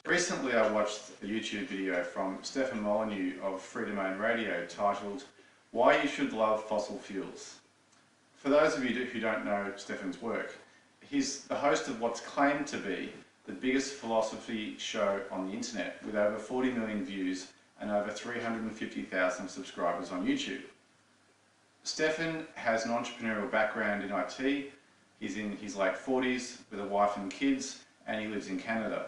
Recently I watched a YouTube video from Stefan Molyneux of Free Domain Radio titled "Why You Should Love Fossil Fuels." For those of you who don't know Stefan's work, he's the host of what's claimed to be the biggest philosophy show on the internet, with over 40 million views and over 350,000 subscribers on YouTube. Stefan has an entrepreneurial background in IT, he's in his late 40s with a wife and kids, and he lives in Canada.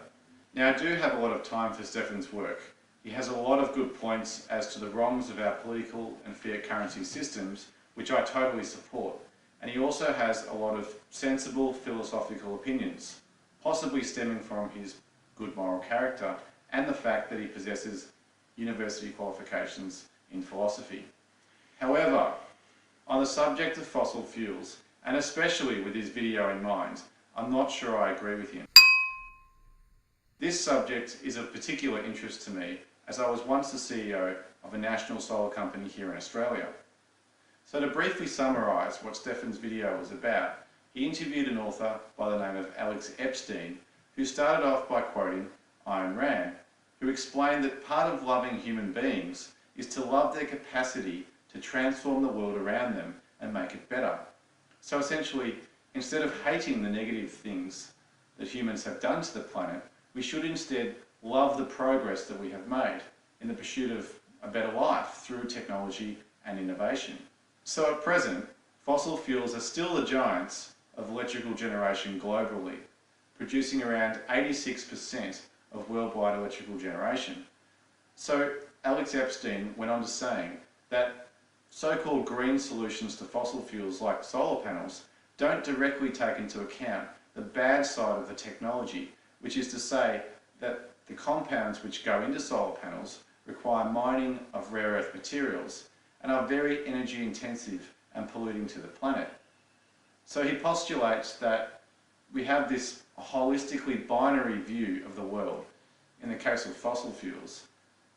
Now, I do have a lot of time for Stefan's work. He has a lot of good points as to the wrongs of our political and fiat currency systems, which I totally support. And he also has a lot of sensible philosophical opinions, possibly stemming from his good moral character and the fact that he possesses university qualifications in philosophy. However, on the subject of fossil fuels, and especially with his video in mind, I'm not sure I agree with him. This subject is of particular interest to me, as I was once the CEO of a national solar company here in Australia. So to briefly summarise what Stefan's video was about, he interviewed an author by the name of Alex Epstein, who started off by quoting Ayn Rand, who explained that part of loving human beings is to love their capacity to transform the world around them and make it better. So essentially, instead of hating the negative things that humans have done to the planet, we should instead love the progress that we have made in the pursuit of a better life through technology and innovation. So at present, fossil fuels are still the giants of electrical generation globally, producing around 86% of worldwide electrical generation. So Alex Epstein went on to saying that so-called green solutions to fossil fuels like solar panels don't directly take into account the bad side of the technology, which is to say that the compounds which go into solar panels require mining of rare earth materials and are very energy intensive and polluting to the planet. So he postulates that we have this holistically binary view of the world, in the case of fossil fuels,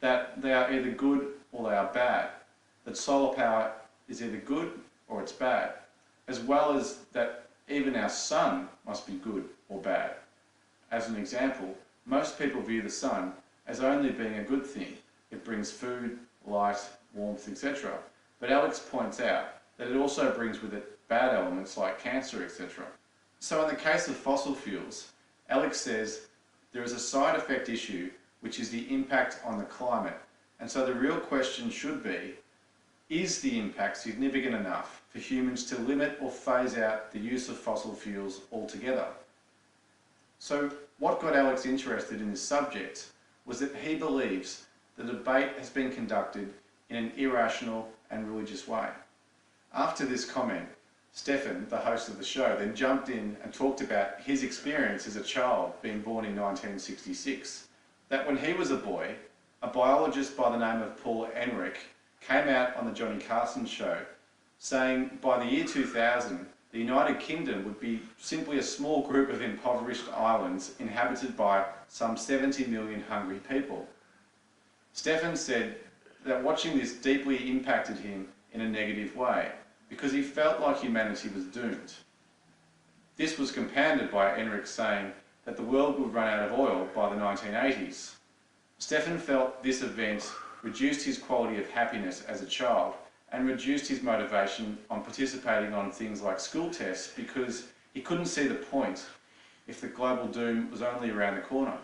that they are either good or they are bad, that solar power is either good or it's bad, as well as that even our sun must be good or bad. As an example, most people view the sun as only being a good thing. It brings food, light, warmth, etc. But Alex points out that it also brings with it bad elements like cancer, etc. So in the case of fossil fuels, Alex says there is a side effect issue, which is the impact on the climate. And so the real question should be, is the impact significant enough for humans to limit or phase out the use of fossil fuels altogether? So what got Alex interested in this subject was that he believes the debate has been conducted in an irrational and religious way. After this comment, Stefan, the host of the show, then jumped in and talked about his experience as a child being born in 1966. That when he was a boy, a biologist by the name of Paul Ehrlich came out on the Johnny Carson show saying by the year 2000, the United Kingdom would be simply a small group of impoverished islands inhabited by some 70 million hungry people. Stefan said that watching this deeply impacted him in a negative way, because he felt like humanity was doomed. This was compounded by Enrich saying that the world would run out of oil by the 1980s. Stefan felt this event reduced his quality of happiness as a child and reduced his motivation on participating on things like school tests, because he couldn't see the point if the global doom was only around the corner.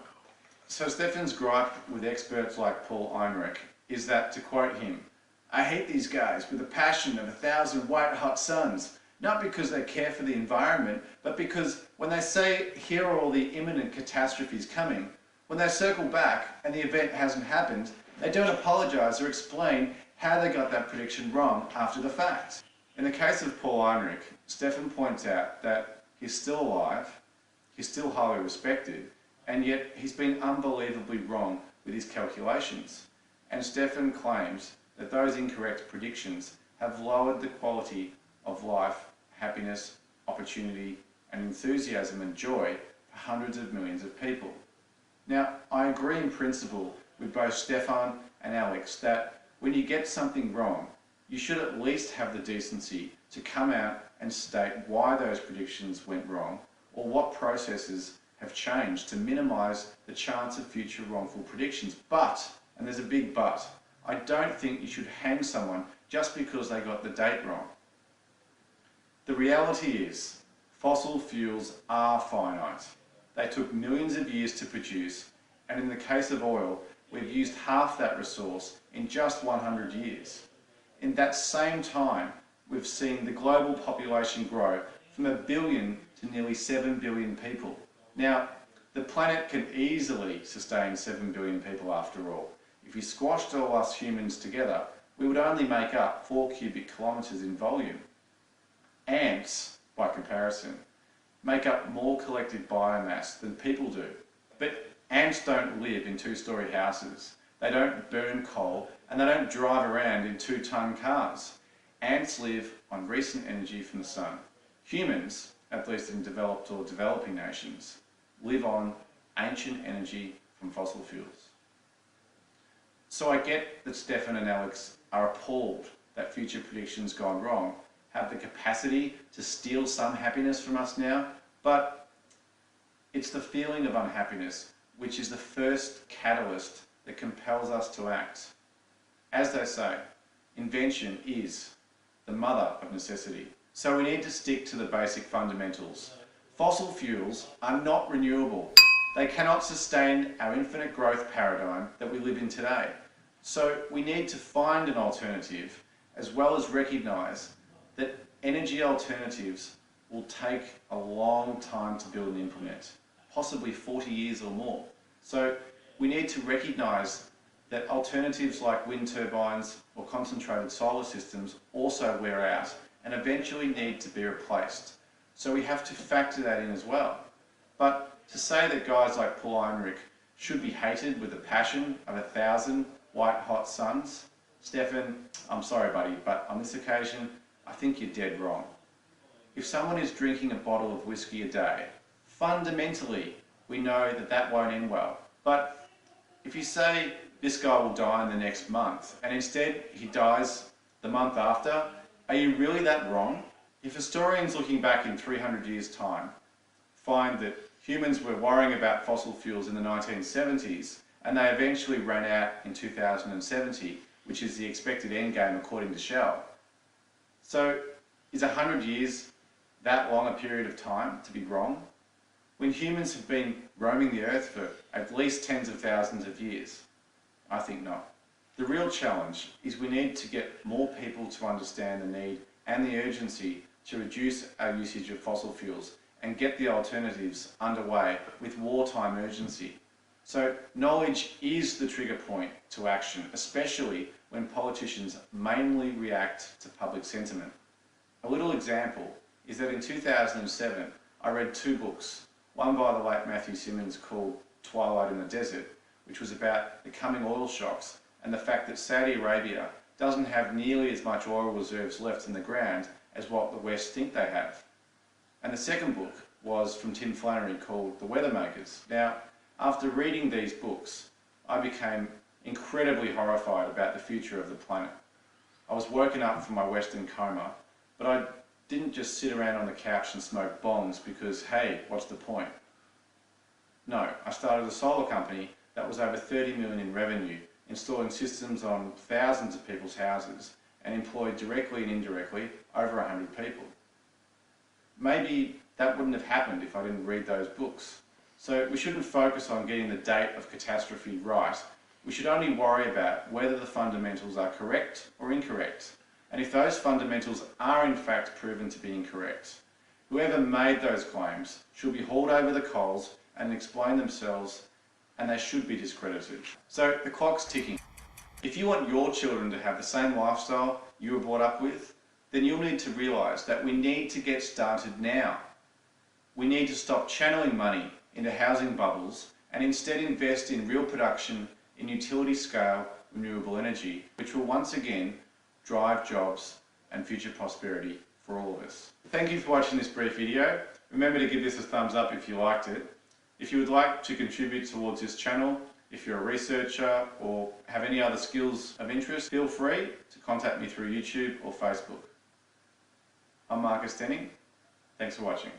So Stefan's gripe with experts like Paul Ehrlich is that, to quote him, "I hate these guys with the passion of 1,000 white-hot suns, not because they care for the environment, but because when they say here are all the imminent catastrophes coming, when they circle back and the event hasn't happened, they don't apologise or explain how they got that prediction wrong after the fact." In the case of Paul Ehrlich, Stefan points out that he's still alive, he's still highly respected, and yet he's been unbelievably wrong with his calculations. And Stefan claims that those incorrect predictions have lowered the quality of life, happiness, opportunity, and enthusiasm and joy for hundreds of millions of people. Now, I agree in principle with both Stefan and Alex that when you get something wrong, you should at least have the decency to come out and state why those predictions went wrong or what processes have changed to minimise the chance of future wrongful predictions. But, and there's a big but, I don't think you should hang someone just because they got the date wrong. The reality is, fossil fuels are finite. They took millions of years to produce, and in the case of oil, we've used half that resource in just 100 years. In that same time, we've seen the global population grow from 1 billion to nearly 7 billion people. Now, the planet can easily sustain 7 billion people after all. If we squashed all us humans together, we would only make up 4 cubic kilometres in volume. Ants, by comparison, make up more collective biomass than people do. But ants don't live in 2-storey houses. They don't burn coal, and they don't drive around in 2-ton cars. Ants live on recent energy from the sun. Humans, at least in developed or developing nations, live on ancient energy from fossil fuels. So I get that Stefan and Alex are appalled that future predictions gone wrong have the capacity to steal some happiness from us now, but it's the feeling of unhappiness which is the first catalyst that compels us to act. As they say, invention is the mother of necessity. So we need to stick to the basic fundamentals. Fossil fuels are not renewable. They cannot sustain our infinite growth paradigm that we live in today. So we need to find an alternative, as well as recognise that energy alternatives will take a long time to build and implement, possibly 40 years or more. So we need to recognise that alternatives like wind turbines or concentrated solar systems also wear out and eventually need to be replaced. So we have to factor that in as well. But to say that guys like Paul Ehrlich should be hated with the passion of 1,000 white-hot suns, Stefan, I'm sorry buddy, but on this occasion, I think you're dead wrong. If someone is drinking a bottle of whiskey a day, fundamentally, we know that that won't end well. But if you say this guy will die in the next month, and instead he dies the month after, are you really that wrong? If historians looking back in 300 years' time find that humans were worrying about fossil fuels in the 1970s, and they eventually ran out in 2070, which is the expected endgame according to Shell. So is 100 years that long a period of time to be wrong? When humans have been roaming the earth for at least tens of thousands of years? I think not. The real challenge is we need to get more people to understand the need and the urgency to reduce our usage of fossil fuels and get the alternatives underway with wartime urgency. So knowledge is the trigger point to action, especially when politicians mainly react to public sentiment. A little example is that in 2007 I read 2 books, one by the late Matthew Simmons called Twilight in the Desert, which was about the coming oil shocks and the fact that Saudi Arabia doesn't have nearly as much oil reserves left in the ground as what the West think they have. And the second book was from Tim Flannery called The Weathermakers. Now, after reading these books, I became incredibly horrified about the future of the planet. I was woken up from my Western coma, but I didn't just sit around on the couch and smoke bongs because, hey, what's the point? No, I started a solar company that was over 30 million in revenue, installing systems on thousands of people's houses and employed directly and indirectly over 100 people. Maybe that wouldn't have happened if I didn't read those books. So we shouldn't focus on getting the date of catastrophe right. We should only worry about whether the fundamentals are correct or incorrect. And if those fundamentals are in fact proven to be incorrect, whoever made those claims should be hauled over the coals and explain themselves, and they should be discredited. So the clock's ticking. If you want your children to have the same lifestyle you were brought up with, then you'll need to realise that we need to get started now. We need to stop channeling money into housing bubbles and instead invest in real production in utility scale renewable energy, which will once again drive jobs and future prosperity for all of us. Thank you for watching this brief video. Remember to give this a thumbs up if you liked it. If you would like to contribute towards this channel, if you're a researcher or have any other skills of interest, feel free to contact me through YouTube or Facebook. I'm Marcus Denning. Thanks for watching.